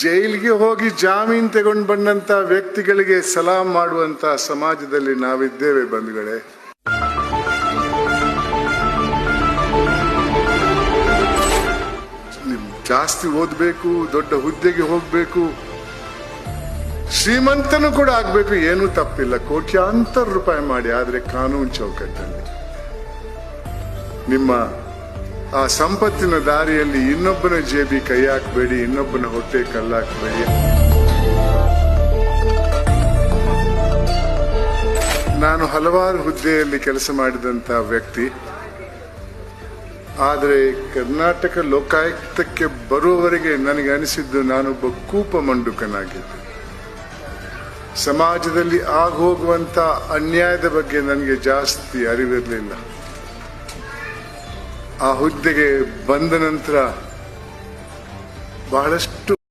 ಜೈಲಿಗೆ ಹೋಗಿ ಜಾಮೀನು ತಗೊಂಡು ಬಂದಂತ ವ್ಯಕ್ತಿಗಳಿಗೆ ಸಲಾಂ ಮಾಡುವಂತ ಸಮಾಜದಲ್ಲಿ ನಾವಿದ್ದೇವೆ ಬಂಧುಗಳೇ. ಜಾಸ್ತಿ ಓದಬೇಕು, ದೊಡ್ಡ ಹುದ್ದೆಗೆ ಹೋಗ್ಬೇಕು, ಶ್ರೀಮಂತನು ಕೂಡ ಆಗ್ಬೇಕು, ಏನೂ ತಪ್ಪಿಲ್ಲ, ಕೋಟ್ಯಾಂತರ ರೂಪಾಯಿ ಮಾಡಿ. ಆದ್ರೆ ಕಾನೂನು ಚೌಕಟ್ಟಲ್ಲಿ ನಿಮ್ಮ ಆ ಸಂಪತ್ತಿನ ದಾರಿಯಲ್ಲಿ ಇನ್ನೊಬ್ಬನ ಜೇಬಿ ಕೈ ಹಾಕಬೇಡಿ, ಇನ್ನೊಬ್ಬನ ಹೊಟ್ಟೆ ಕಲ್ಲಾಕಬೇಡಿ. ನಾನು ಹಲವಾರು ಹುದ್ದೆಯಲ್ಲಿ ಕೆಲಸ ಮಾಡಿದಂತ ವ್ಯಕ್ತಿ. ಆದರೆ ಕರ್ನಾಟಕ ಲೋಕಾಯುಕ್ತಕ್ಕೆ ಬರುವವರೆಗೆ ನನಗೆ ಅನಿಸಿದ್ದು ನಾನೊಬ್ಬ ಕೂಪ ಮಂಡುಕನಾಗಿದ್ದೆ. ಸಮಾಜದಲ್ಲಿ ಆಗೋಗುವಂತ ಅನ್ಯಾಯದ ಬಗ್ಗೆ ನನಗೆ ಜಾಸ್ತಿ ಅರಿವಿರಲಿಲ್ಲ. ಆ ಹುದ್ದೆಗೆ ಬಂದ ನಂತರ ಬಹಳಷ್ಟು